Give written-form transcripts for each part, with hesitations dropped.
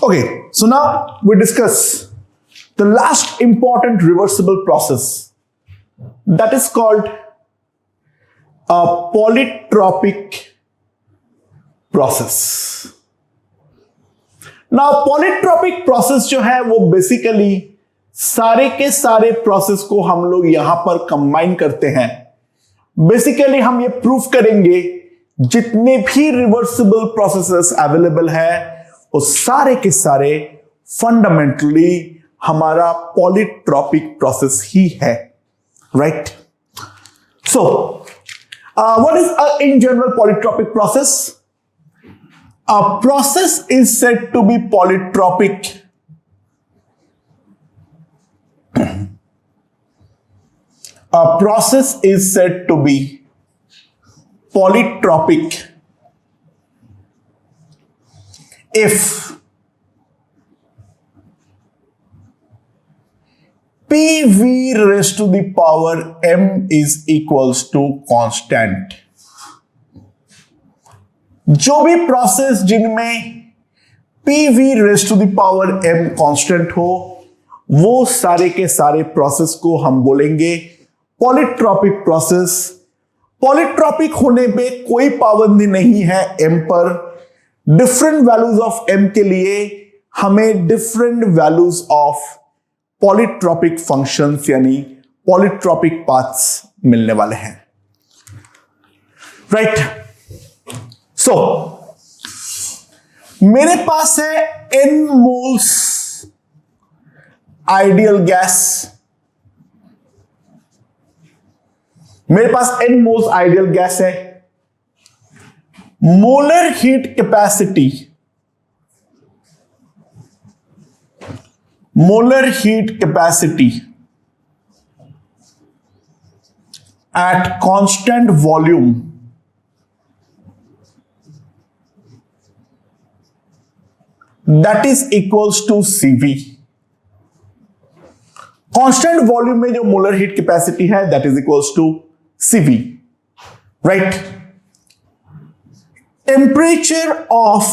Okay, so now we discuss the last important reversible process that is called a polytropic process. Now polytropic process जो है वो basically सारे के सारे process को हम लोग यहां पर कंबाइन करते हैं. बेसिकली हम ये प्रूफ करेंगे जितने भी रिवर्सिबल प्रोसेसेस अवेलेबल है वो सारे के सारे फंडामेंटली हमारा पॉलीट्रॉपिक प्रोसेस ही है, right? So what is in general polytropic process? A process is said to be polytropic a process is said to be polytropic if PV raised to the power m is equals to constant. जो भी process जिनमें PV raise to the power m constant हो वो सारे के सारे process को हम बोलेंगे पॉलीट्रॉपिक प्रोसेस. पॉलीट्रॉपिक होने पे कोई पाबंदी नहीं है m पर. डिफरेंट वैल्यूज ऑफ m के लिए हमें different values of polytropic functions यानी पॉलीट्रॉपिक पाथ्स मिलने वाले हैं, राइट? सो मेरे पास है n मोल्स आइडियल गैस. मेरे पास n मोल्स आइडियल गैस है. Molar heat capacity at constant volume that is equals to CV. Constant volume में जो मोलर हीट कैपेसिटी है that is equals to CV, right? Temperature of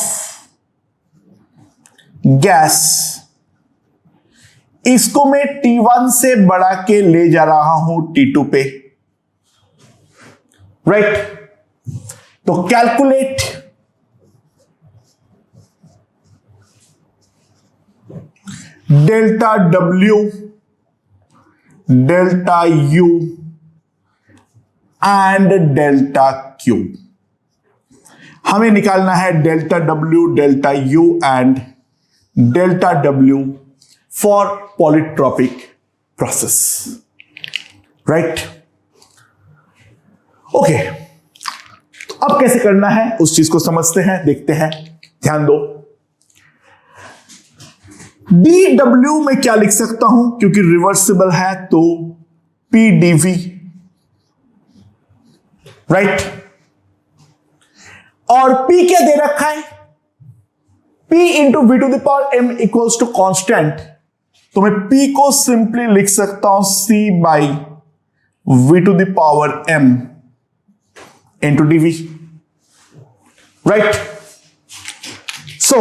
gas इसको मैं T1 से बढ़ा के ले जा रहा हूं T2 पे, राइट? तो calculate delta W, delta U and delta Q. हमें निकालना है delta W, delta U and delta W for polytropic process, right? Okay, अब कैसे करना है उस चीज को समझते हैं, देखते हैं. ध्यान दो. dW में क्या लिख सकता हूं क्योंकि रिवर्सिबल है तो PdV, राइट? और P क्या दे रखा है? P into V to the power m equals to constant. तो मैं P को सिंपली लिख सकता हूं C by V to the power m into dV, right? So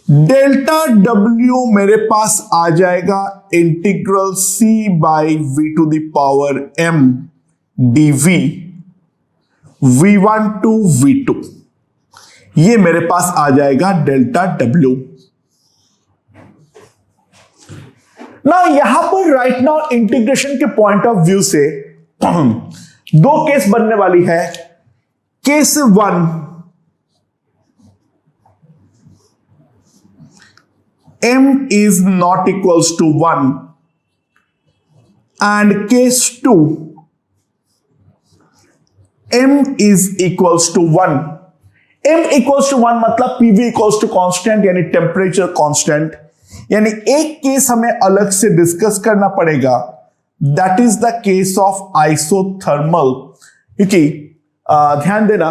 delta W मेरे पास आ जाएगा integral C by V to the power m dV V1 to V2. ये मेरे पास आ जाएगा डेल्टा W. ना यहां पर राइट नाउ इंटीग्रेशन के पॉइंट ऑफ व्यू से दो केस बनने वाली है. Case 1, m is not equals to 1 and case 2, m is equals to 1. m equals to 1 मतलब PV equals to constant यानी टेम्परेचर कांस्टेंट. यानी एक केस हमें अलग से डिस्कस करना पड़ेगा, that is the case of isothermal. क्योंकि ध्यान देना,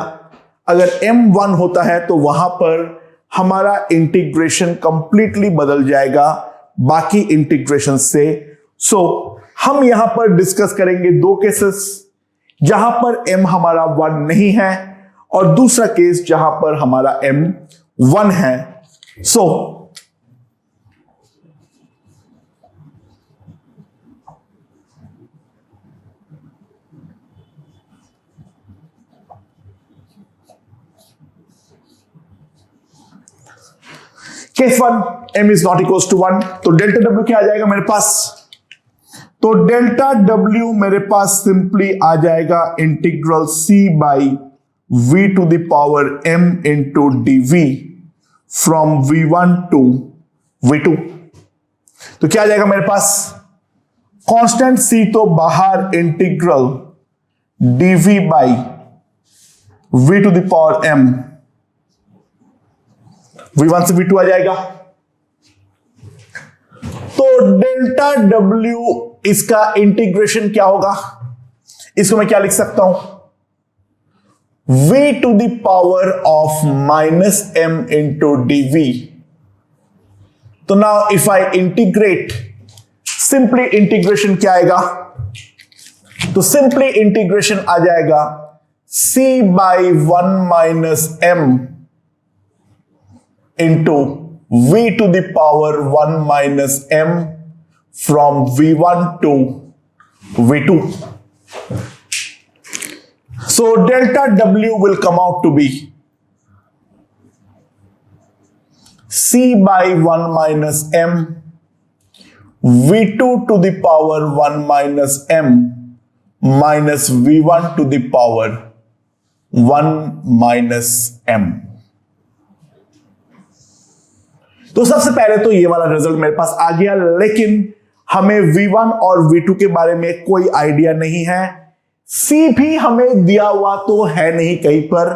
अगर m1 होता है तो वहां पर हमारा इंटीग्रेशन कंप्लीटली बदल जाएगा बाकी इंटीग्रेशन से. सो हम यहां पर डिस्कस करेंगे दो केसेस जहां पर m हमारा 1 नहीं है और दूसरा केस जहां पर हमारा m 1 है। So case 1 m is not equals to 1, तो डेल्टा w क्या आ जाएगा मेरे पास? तो डेल्टा w मेरे पास सिंपली आ जाएगा integral c by v to the power m into dv from v1 to v2। तो क्या आ जाएगा मेरे पास? कांस्टेंट c तो बाहर, integral dv by v to the power m, v1 से v2 आ जाएगा। तो डेल्टा w इसका इंटीग्रेशन क्या होगा? इसको मैं क्या लिख सकता हूं? v to the power of minus m into dv। तो now if I integrate, simply integration क्या आएगा? तो सिंपली इंटीग्रेशन आ जाएगा c by 1 minus m into v to the power 1 minus m from v1 to v2. So delta w will come out to be c by 1 minus m v2 to the power 1 minus m minus v1 to the power 1 minus m। तो सबसे पहले तो ये वाला result मेरे पास आ गया, लेकिन हमें v1 और v2 के बारे में कोई आइडिया नहीं है, c भी हमें दिया हुआ तो है नहीं कहीं पर।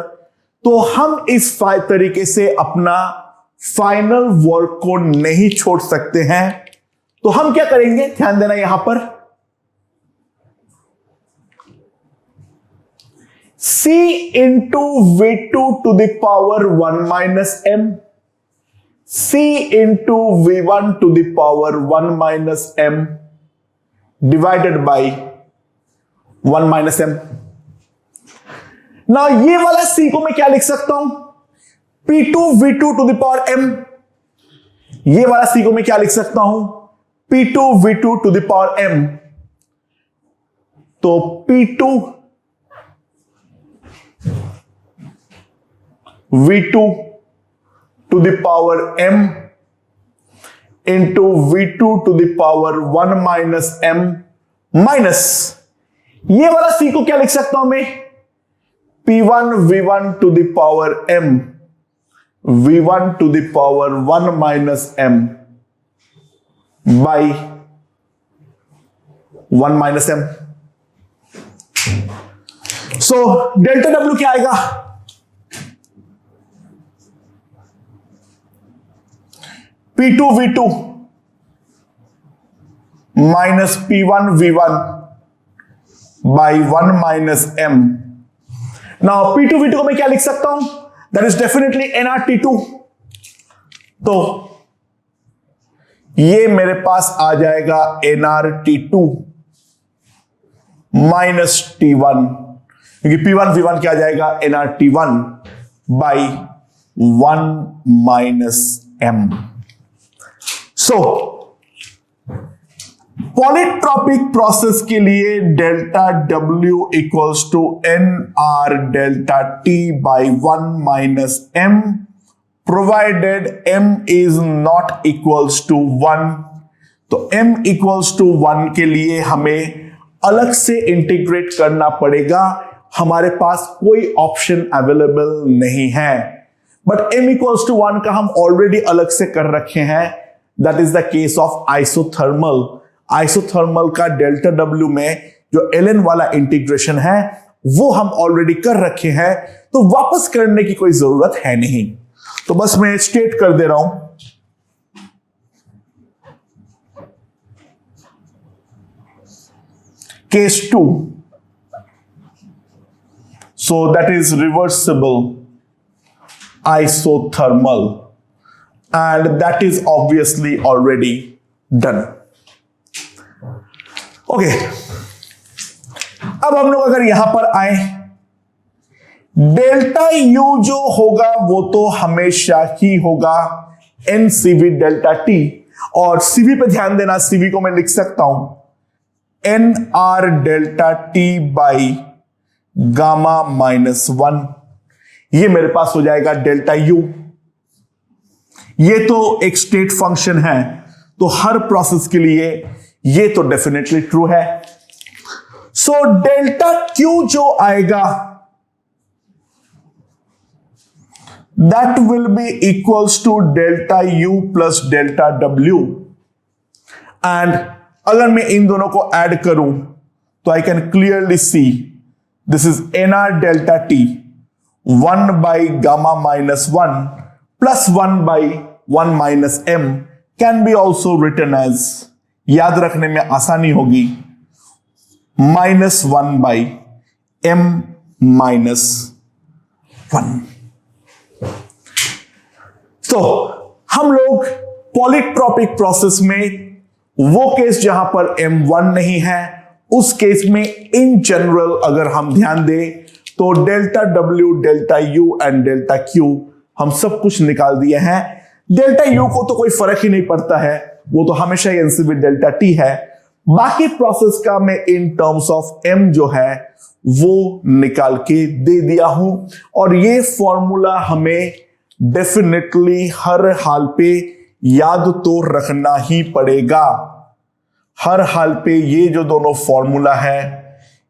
तो हम इस तरीके से अपना फाइनल वर्क को नहीं छोड़ सकते हैं। तो हम क्या करेंगे, ध्यान देना यहां पर, c into v2 to the power 1 minus m, c into v1 to the power 1 minus m divided by 1 minus m। Now ये वाला c को मैं क्या लिख सकता हूं? p2 v2 to the power m। ये वाला c को मैं क्या लिख सकता हूं? p2 v2 to the power m। तो p2 v2 to the power m into v2 to the power 1 minus m minus ये वाला c को क्या लिख सकता हूं मैं? p1 v1 to the power m v1 to the power 1 minus m by 1 minus m। so delta w क्या आएगा? p2 v2 minus p1 v1 by 1 minus m। Now p2 v2 को मैं क्या लिख सकता हूं? That is definitely nRT2। तो ये मेरे पास आ जाएगा nRT2 माइनस t1, क्योंकि p1 v1 क्या आ जाएगा? nRT1 by 1 minus m। So polytropic process के लिए delta W equals to N R delta T by 1 minus m provided m is not equals to 1। तो m इक्वल्स टू 1 के लिए हमें अलग से इंटीग्रेट करना पड़ेगा, हमारे पास कोई ऑप्शन अवेलेबल नहीं है। बट m इक्वल्स टू 1 का हम ऑलरेडी अलग से कर रखे हैं, that is the case of isothermal. Isothermal का डेल्टा W में जो ln वाला इंटीग्रेशन है वो हम ऑलरेडी कर रखे हैं, तो वापस करने की कोई जरूरत है नहीं। तो बस मैं स्टेट कर दे रहा हूं, case 2, so that is reversible isothermal and that is obviously already done। Okay, अब हम लोग अगर यहां पर आए, डेल्टा यू जो होगा वो तो हमेशा ही होगा एनसीवी डेल्टा टी, और सीवी पे ध्यान देना, सीवी को मैं लिख सकता हूं N R delta T by gamma minus 1। ये मेरे पास हो जाएगा डेल्टा यू। ये तो एक स्टेट फंक्शन है, तो हर प्रोसेस के लिए ये तो डेफिनेटली ट्रू है। सो डेल्टा क्यू जो आएगा that will be equals to delta U plus delta W, and अगर मैं इन दोनों को ऐड करूं तो I can clearly see this is N R delta T 1 by gamma minus 1 plus 1 by 1 minus M can be also written as, याद रखने में आसानी होगी, -1 बाई एम माइनस 1। तो हम लोग पॉलीट्रॉपिक प्रोसेस में वो केस जहां पर M1 नहीं है, उस केस में इन जनरल अगर हम ध्यान दें तो delta W, delta U and delta Q हम सब कुछ निकाल दिए हैं। डेल्टा U को तो कोई फर्क ही नहीं पड़ता है, वो तो हमेशा ही एनसीवी डेल्टा T है। बाकी प्रोसेस का मैं इन टर्म्स ऑफ M जो है वो निकाल के दे दिया हूं, और ये फॉर्मूला हमें डेफिनेटली हर हाल पे याद तो रखना ही पड़ेगा। हर हाल पे ये जो दोनों फॉर्मूला है,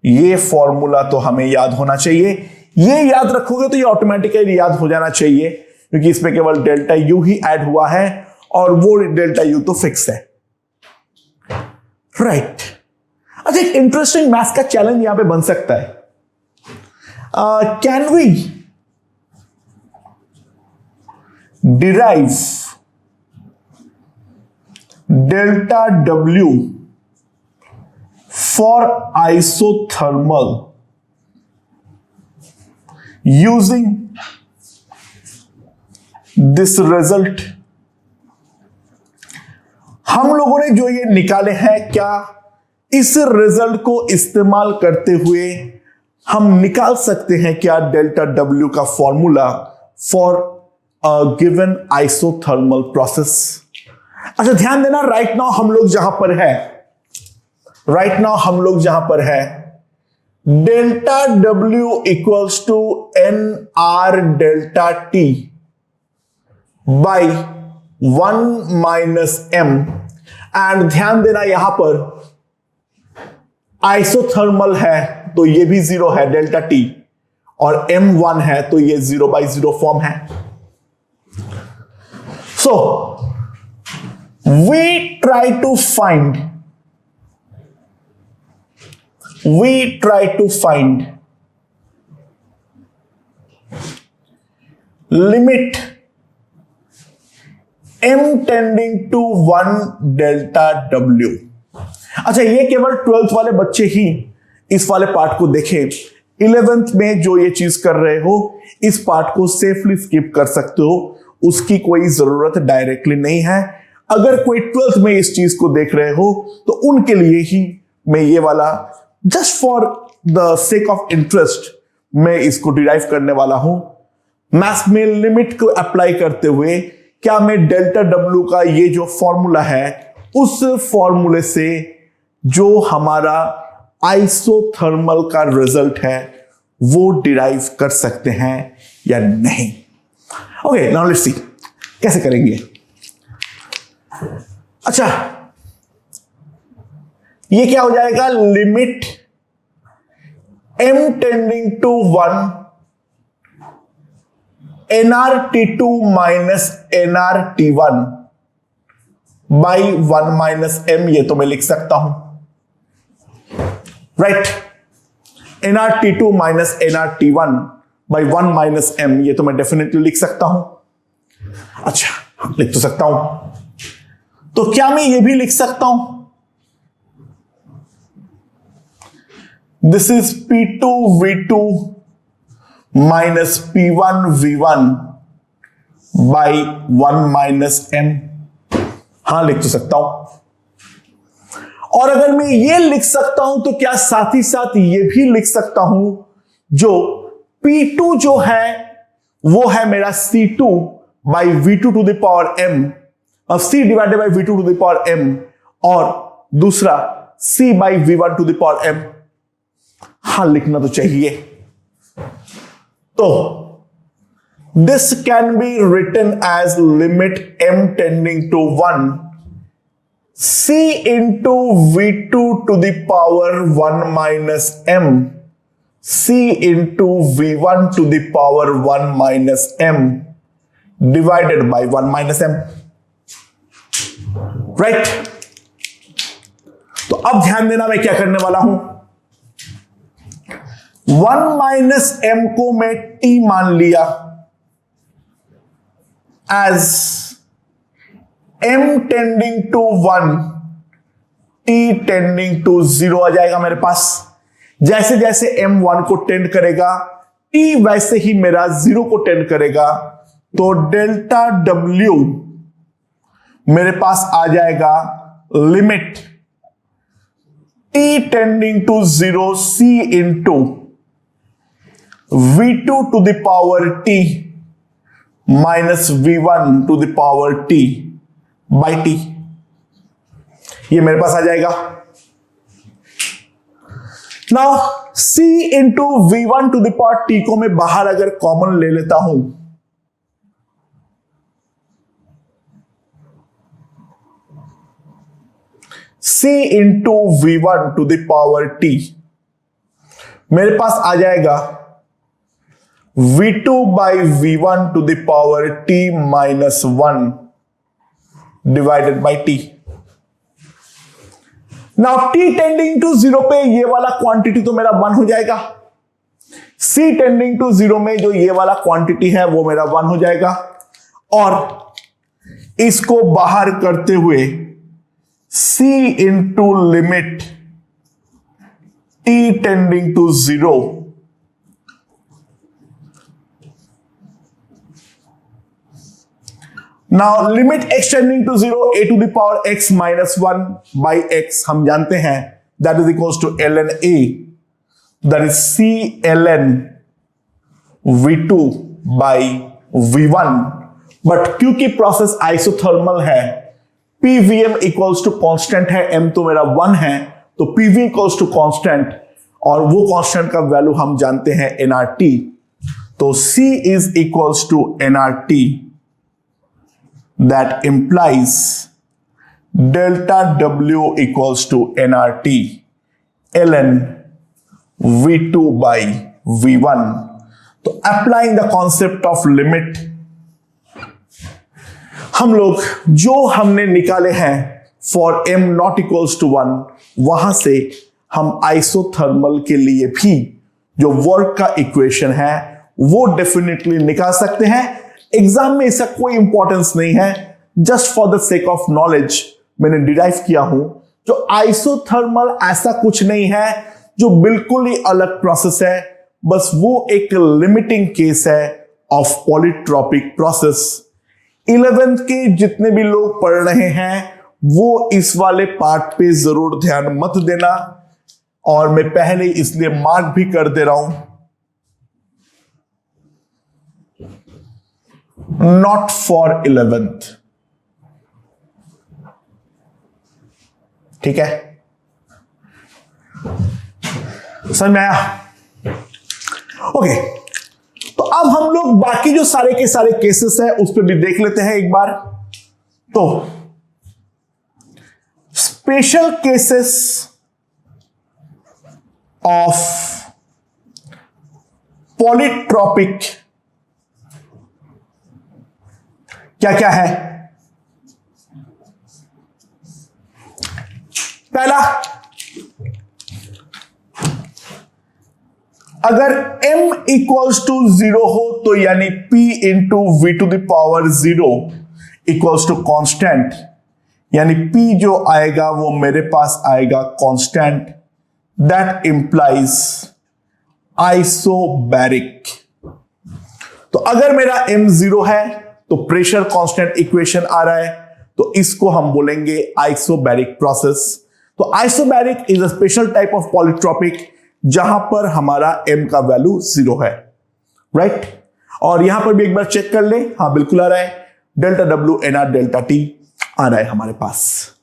ये फॉर्मूला तो हमें याद होना चाहिए। ये याद रखोगे तो ये ऑटोमेटिकली याद हो जाना चाहिए, क्योंकि इसमें केवल डेल्टा यू ही ऐड हुआ है और वो डेल्टा यू तो फिक्स है, राइट। अच्छा, एक इंटरेस्टिंग मैथ्स का चैलेंज यहां पे बन सकता है। Can we derive delta W for isothermal using this result? हम लोगों ने जो ये निकाले हैं, क्या इस रिजल्ट को इस्तेमाल करते हुए हम निकाल सकते हैं क्या डेल्टा डब्ल्यू का formula for a given isothermal process? अच्छा, ध्यान देना, राइट नाउ हम लोग जहां पर है delta W equals to N R delta T by 1 minus M, and ध्यान देना यहां पर आइसोथर्मल है तो ये भी 0 है डेल्टा टी, और M1 है तो ये 0/0 फॉर्म है। So we try to find limit M tending to 1 delta W। अच्छा, ये केवल 12th वाले बच्चे ही इस वाले पार्ट को देखें। 11th में जो ये चीज कर रहे हो, इस पार्ट को सेफली स्किप कर सकते हो, उसकी कोई जरूरत डायरेक्टली नहीं है। अगर कोई 12th में इस चीज को देख रहे हो तो उनके लिए ही मैं ये वाला just for the sake of interest मैं इसको डिराइव करने वाला हूं। मैथ्स में लिमिट को अप्लाई करते हुए क्या मैं डेल्टा डब्ल्यू का ये जो फॉर्मूला है, उस फॉर्मूले से जो हमारा आइसोथर्मल का रिजल्ट है वो डिराइव कर सकते हैं या नहीं? ओके, नाउ लेट्स सी कैसे करेंगे। अच्छा, ये क्या हो जाएगा? Limit m tending to 1 nrt2 minus nrt1 by 1 minus m, ये तो मैं लिख सकता हूं, right. nrt2 minus nrt1 by 1 minus m, ये तो मैं डेफिनेटली लिख सकता हूं। अच्छा, लिख तो सकता हूं, तो क्या मैं ये भी लिख सकता हूं? This is P2 V2 minus P1 V1 by 1 minus M। हां, लिख तो सकता हूं। और अगर मैं ये लिख सकता हूं तो क्या साथ ही साथ ये भी लिख सकता हूं जो P2 जो है वो है मेरा C2 by V2 to the power m, C divided by V2 to the power m, और दूसरा C by V1 to the power m। हाँ, लिखना तो चाहिए। तो this can be written as limit m tending to 1 C into V2 to the power 1 minus m C into V1 to the power 1 minus m divided by 1 minus m, right? तो अब ध्यान देना मैं क्या करने वाला हूं। 1 माइनस m को मैं t मान लिया as m tending to 1 t tending to 0 आ जाएगा मेरे पास। जैसे जैसे m 1 को टेंड करेगा t वैसे ही मेरा 0 को टेंड करेगा, तो डेल्टा w मेरे पास आ जाएगा limit t tending to 0 c into v2 to the power t minus v1 to the power t by t, ये मेरे पास आ जाएगा। Now c into v1 to the power t को मैं बाहर अगर कॉमन ले लेता हूं, c into v1 to the power t मेरे पास आ जाएगा v2 by v1 to the power t minus 1 divided by t। Now t tending to 0 पे ये वाला क्वांटिटी तो मेरा 1 हो जाएगा, c tending to 0 में जो ये वाला क्वांटिटी है वो मेरा 1 हो जाएगा, और इसको बाहर करते हुए c into limit t tending to 0 now limit x tending to 0 a to the power x minus 1 by x हम जानते हैं that is equals to ln a, that is c ln v2 by v1, but क्योंकि process isothermal है pvm equals to constant है, m तो मेरा 1 है, तो pv इक्वल्स टू कांस्टेंट, और वो कांस्टेंट का वैल्यू हम जानते हैं nRT, तो c is equals to nRT, that implies delta w equals to nRT ln v2 by v1। तो applying the concept of limit, हम लोग जो हमने निकाले हैं for m not equals to 1, वहां से हम आइसोथर्मल के लिए भी जो वर्क का इक्वेशन है वो डेफिनेटली निकाल सकते हैं। एग्जाम में इसका कोई इंपॉर्टेंस नहीं है, just for the sake of knowledge मैंने डिराइव किया हूं। जो आइसोथर्मल ऐसा कुछ नहीं है जो बिल्कुल ही अलग प्रोसेस है, बस वो एक लिमिटिंग केस है ऑफ पॉलीट्रॉपिक प्रोसेस। 11th के जितने भी लोग पढ़ रहे हैं वो इस वाले पार्ट पे जरूर ध्यान मत देना, और मैं पहले इसलिए मार्क भी कर दे रहा हूं, नॉट फॉर 11th। ठीक है, समझ में आया? ओके, तो अब हम लोग बाकी जो सारे के सारे केसेस है उस पर भी देख लेते हैं एक बार। तो स्पेशल केसेस ऑफ पॉलीट्रॉपिक क्या क्या है? पहला, अगर m इक्वल्स टू 0 हो तो यानी p into V to the power 0 equals to constant, यानी p जो आएगा वो मेरे पास आएगा कांस्टेंट, दैट इंप्लाइज आइसोबैरिक। तो अगर मेरा m 0 है तो प्रेशर कांस्टेंट इक्वेशन आ रहा है, तो इसको हम बोलेंगे आइसोबैरिक प्रोसेस। तो isobaric is a special type of polytropic जहां पर हमारा m का वैल्यू 0 है। राइट। और यहां पर भी एक बार चेक कर ले, हाँ बिल्कुल आ रहा है, delta W N R delta T आ रहा है हमारे पास।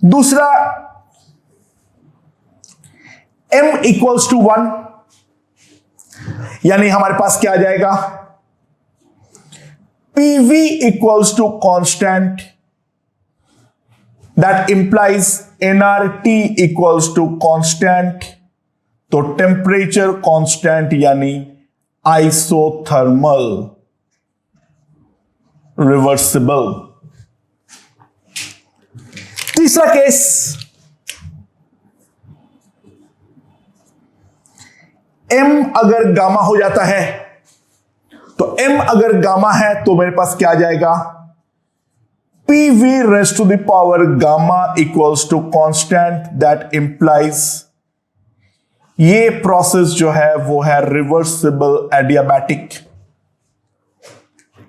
दूसरा, m इक्वल्स टू 1, यानी हमारे पास क्या आ जाएगा, PV equals to constant, that implies nRT equals to constant. तो टेम्परेचर कांस्टेंट यानी आइसोथर्मल रिवर्सिबल। तीसरा केस, m अगर गामा हो जाता है, तो m अगर गामा है तो मेरे पास क्या आ जाएगा, PV raise to the power gamma equals to constant, that implies ये प्रोसेस जो है वो है रिवर्सिबल एडियाबैटिक।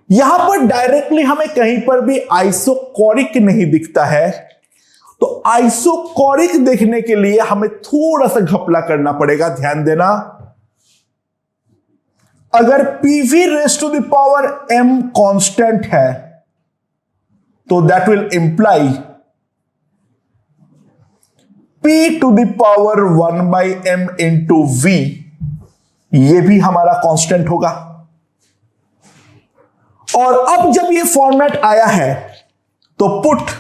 यहां पर डायरेक्टली हमें कहीं पर भी आइसोकोरिक नहीं दिखता है, तो आइसोकोरिक देखने के लिए हमें थोड़ा सा घपला करना पड़ेगा। ध्यान देना, अगर PV raise to the power m constant है तो that will imply P to the power 1 by m into V, ये भी हमारा कांस्टेंट होगा। और अब जब ये फॉर्मेट आया है तो put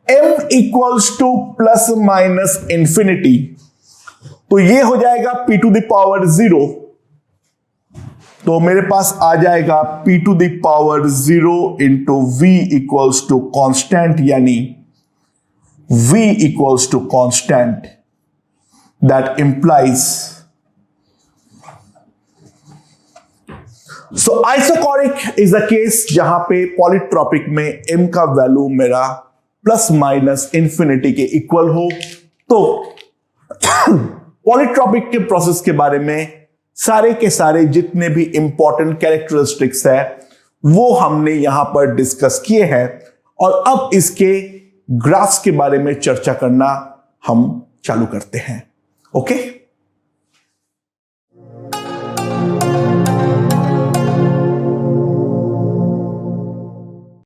m equals two plus minus infinity, तो ये हो जाएगा P टू द पावर 0, तो मेरे पास आ जाएगा P to the power 0 into V equals to constant, यानी V equals to constant, that implies so isochoric is a case जहां पे पॉलीट्रॉपिक में m का वैल्यू मेरा प्लस माइनस इंफिनिटी के इक्वल हो। तो पॉलीट्रॉपिक के प्रोसेस के बारे में सारे के सारे जितने भी इंपॉर्टेंट कैरेक्टरिस्टिक्स है वो हमने यहां पर डिस्कस किए हैं, और अब इसके ग्राफ्स के बारे में चर्चा करना हम चालू करते हैं। ओके।